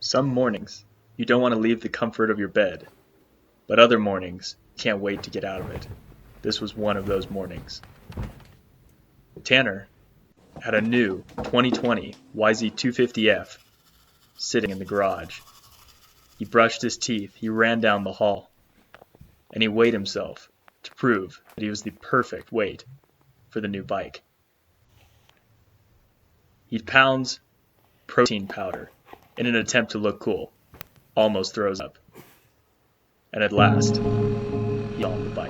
Some mornings, you don't want to leave the comfort of your bed, but other mornings, you can't wait to get out of it. This was one of those mornings. Tanner had a new 2020 YZ250F sitting in the garage. He brushed his teeth, he ran down the hall, and he weighed himself to prove that he was the perfect weight for the new bike. He pounds protein powder in an attempt to look cool, almost throws up, and at last, he's on the bike.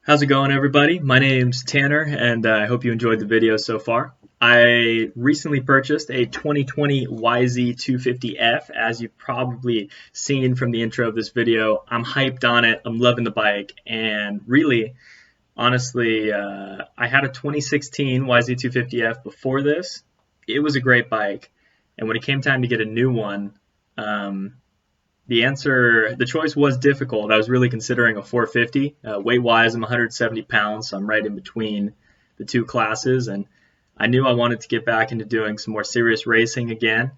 How's it going, everybody? My name's Tanner, and I hope you enjoyed the video so far. I recently purchased a 2020 YZ250F, as you've probably seen from the intro of this video. I'm hyped on it, I'm loving the bike, and really, honestly, I had a 2016 YZ250F before this. It was a great bike, and when it came time to get a new one, the choice was difficult. I was really considering a 450. Weight-wise, I'm 170 pounds, so I'm right in between the two classes, and I knew I wanted to get back into doing some more serious racing again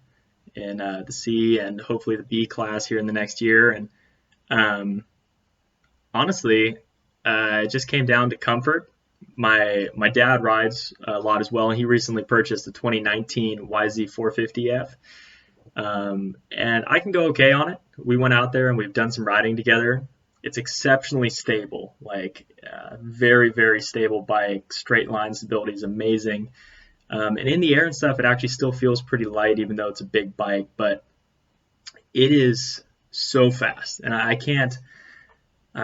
in the C and hopefully the B class here in the next year. And honestly, it just came down to comfort. My dad rides a lot as well, and he recently purchased a 2019 YZ250F. And I can go okay on it. We went out there and we've done some riding together. It's exceptionally stable, like very, very stable bike. Straight line stability is amazing. And in the air and stuff, it actually still feels pretty light, even though it's a big bike, but it is so fast. And I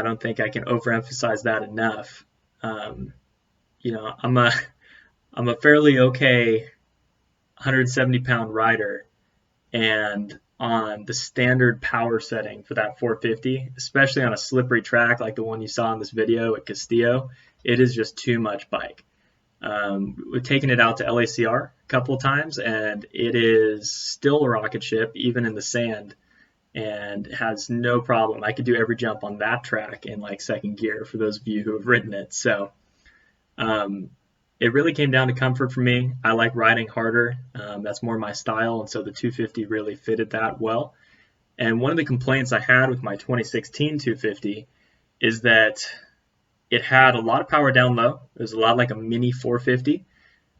don't think I can overemphasize that enough. You know, I'm a fairly okay 170 pound rider, and on the standard power setting for that 450, especially on a slippery track like the one you saw in this video at Castillo, it is just too much bike. We've taken it out to LACR a couple of times, and it is still a rocket ship, even in the sand, and has no problem. I could do every jump on that track in like second gear for those of you who have ridden it. So it really came down to comfort for me. I like riding harder. That's more my style, and so the 250 really fitted that well. And one of the complaints I had with my 2016 250 is that it had a lot of power down low. It was a lot like a mini 450,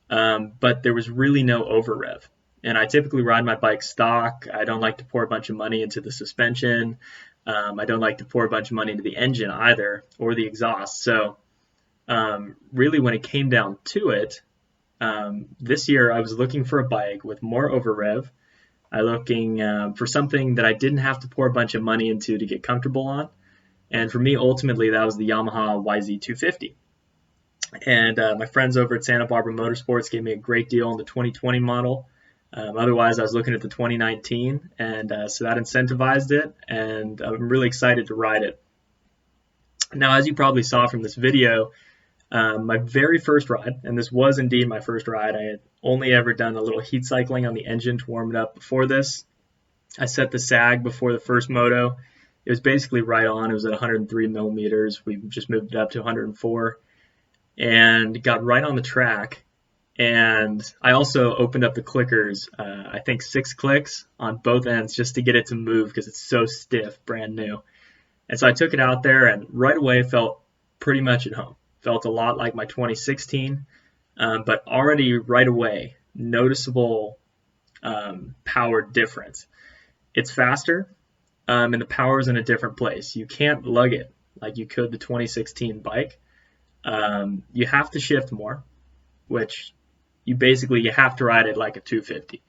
but there was really no over rev. And I typically ride my bike stock. I don't like to pour a bunch of money into the suspension. I don't like to pour a bunch of money into the engine either, or the exhaust. So really, when it came down to it, this year I was looking for a bike with more over rev. I was looking for something that I didn't have to pour a bunch of money into to get comfortable on. And for me, ultimately, that was the Yamaha YZ250. And my friends over at Santa Barbara Motorsports gave me a great deal on the 2020 model. Otherwise, I was looking at the 2019, and so that incentivized it, and I'm really excited to ride it. Now, as you probably saw from this video, my very first ride, and this was indeed my first ride, I had only ever done a little heat cycling on the engine to warm it up before this. I set the sag before the first moto. It was basically right on. It was at 103 millimeters. We just moved it up to 104 and got right on the track. And I also opened up the clickers, I think 6 clicks on both ends just to get it to move because it's so stiff, brand new. And so I took it out there and right away felt pretty much at home. Felt a lot like my 2016, but already right away, noticeable power difference. It's faster, and the power is in a different place. You can't lug it like you could the 2016 bike. You have to shift more, which you have to ride it like a 250.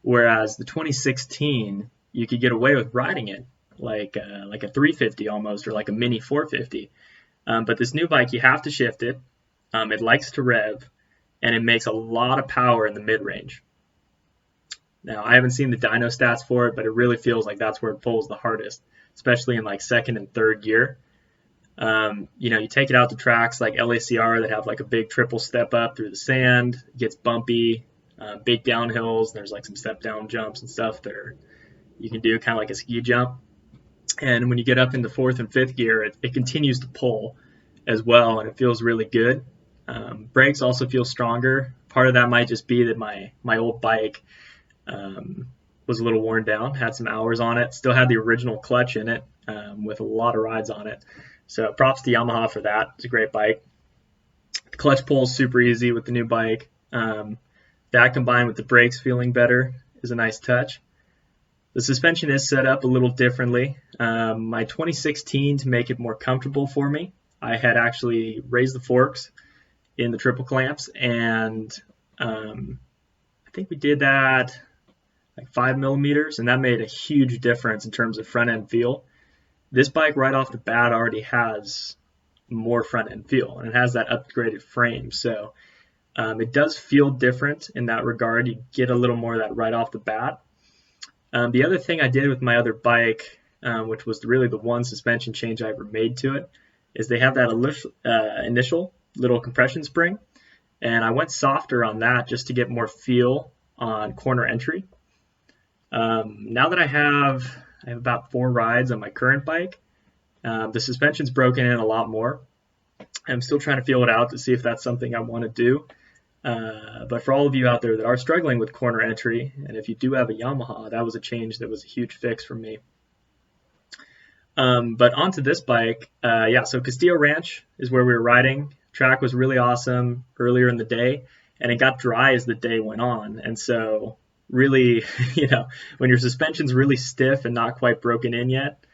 Whereas the 2016, you could get away with riding it like a 350 almost, or like a mini 450. But this new bike, you have to shift it. It likes to rev, and it makes a lot of power in the mid-range. Now, I haven't seen the dyno stats for it, but it really feels like that's where it pulls the hardest, especially in like second and third gear. You take it out to tracks like LACR that have like a big triple step up through the sand. It gets bumpy, big downhills. There's like some step down jumps and stuff that you can do kind of like a ski jump. And when you get up into fourth and fifth gear, it continues to pull as well, and it feels really good. Brakes also feel stronger. Part of that might just be that my old bike was a little worn down, had some hours on it, still had the original clutch in it with a lot of rides on it. So props to Yamaha for that. It's a great bike. The clutch pull is super easy with the new bike. That combined with the brakes feeling better is a nice touch. The suspension is set up a little differently. My 2016, to make it more comfortable for me, I had actually raised the forks in the triple clamps, and I think we did that like 5 millimeters, and that made a huge difference in terms of front end feel. This bike right off the bat already has more front end feel, and it has that upgraded frame, so it does feel different in that regard. You get a little more of that right off the bat. The other thing I did with my other bike, which was really the one suspension change I ever made to it, is they have that initial little compression spring, and I went softer on that just to get more feel on corner entry. Now that I have I have about 4 rides on my current bike. The suspension's broken in a lot more. I'm still trying to feel it out to see if that's something I want to do. But for all of you out there that are struggling with corner entry, and if you do have a Yamaha, that was a change that was a huge fix for me. But onto this bike, so Castillo Ranch is where we were riding. Track was really awesome earlier in the day, and it got dry as the day went on. And so really, when your suspension's really stiff and not quite broken in yet,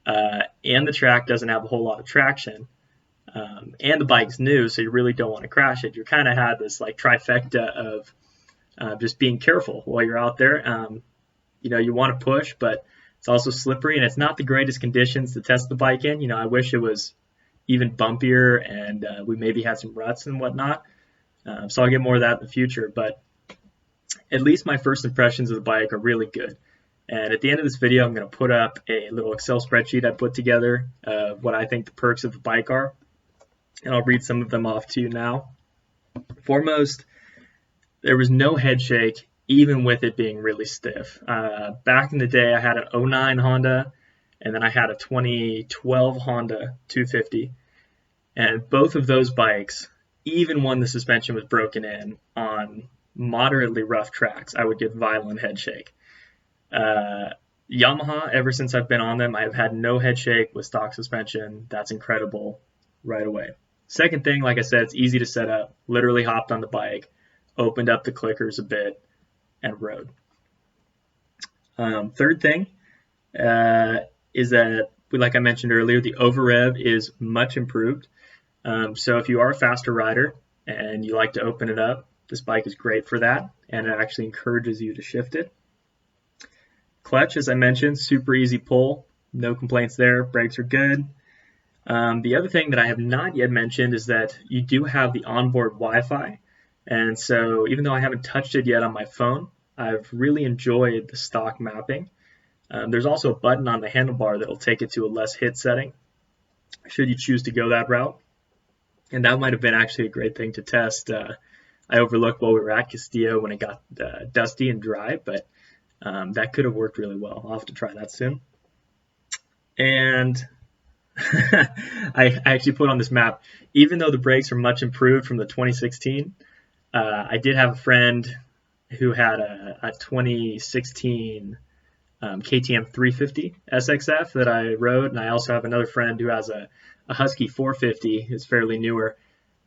and the track doesn't have a whole lot of traction, and the bike's new, so you really don't want to crash it, you kind of had this like trifecta of just being careful while you're out there. You want to push, but it's also slippery, and it's not the greatest conditions to test the bike in. I wish it was even bumpier and we maybe had some ruts and whatnot. So I'll get more of that in the future, but at least my first impressions of the bike are really good. And at the end of this video, I'm going to put up a little Excel spreadsheet I put together of what I think the perks of the bike are. And I'll read some of them off to you now. Foremost, there was no head shake, even with it being really stiff. Back in the day, I had an 09 Honda, and then I had a 2012 Honda 250. And both of those bikes, even when the suspension was broken in on moderately rough tracks, I would get violent head shake. Yamaha, ever since I've been on them, I've had no head shake with stock suspension. That's incredible right away. Second thing, like I said, it's easy to set up. Literally hopped on the bike, opened up the clickers a bit, and rode. Third thing is that, like I mentioned earlier, the over-rev is much improved. So if you are a faster rider and you like to open it up, this bike is great for that, and it actually encourages you to shift it. Clutch, as I mentioned, super easy pull, no complaints there, brakes are good. The other thing that I have not yet mentioned is that you do have the onboard Wi-Fi, and so even though I haven't touched it yet on my phone, I've really enjoyed the stock mapping. There's also a button on the handlebar that will take it to a less hit setting, should you choose to go that route. And that might have been actually a great thing to test. I overlooked while we were at Castillo when it got dusty and dry, but that could have worked really well. I'll have to try that soon. And I actually put on this map, even though the brakes are much improved from the 2016, I did have a friend who had a 2016 KTM 350 SXF that I rode, and I also have another friend who has a Husky 450. It's fairly newer,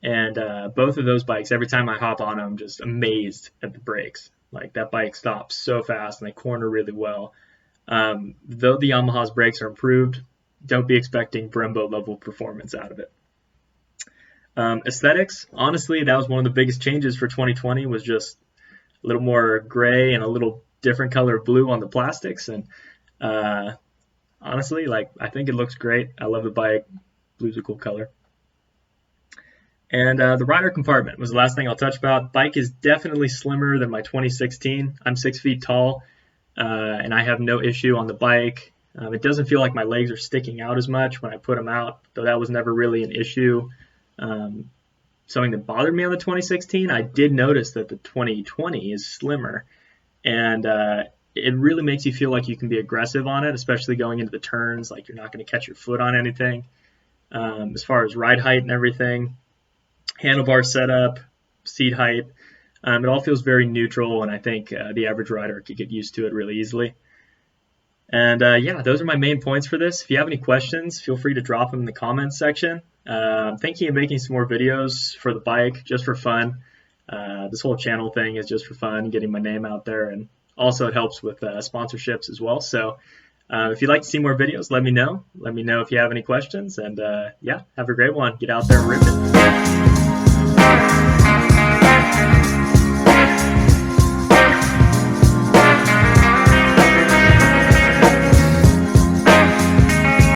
and both of those bikes, every time I hop on them, I'm just amazed at the brakes. Like, that bike stops so fast and they corner really well. Though the Yamaha's brakes are improved, don't be expecting Brembo level performance out of it. Aesthetics, honestly, that was one of the biggest changes for 2020, was just a little more gray and a little different color of blue on the plastics. And honestly, I think it looks great. I love the bike. Blue's a cool color. And the rider compartment was the last thing I'll touch about. Bike is definitely slimmer than my 2016. I'm 6 feet tall, and I have no issue on the bike. It doesn't feel like my legs are sticking out as much when I put them out, though that was never really an issue. Something that bothered me on the 2016, I did notice that the 2020 is slimmer, and it really makes you feel like you can be aggressive on it, especially going into the turns, like you're not going to catch your foot on anything. As far as ride height and everything, handlebar setup, seat height, it all feels very neutral, and I think the average rider could get used to it really easily. And yeah, those are my main points for this. If you have any questions, feel free to drop them in the comments section. I'm thinking of making some more videos for the bike just for fun. This whole channel thing is just for fun, getting my name out there, and also it helps with sponsorships as well. So if you'd like to see more videos, let me know. Let me know if you have any questions, and yeah, have a great one. Get out there and rip it.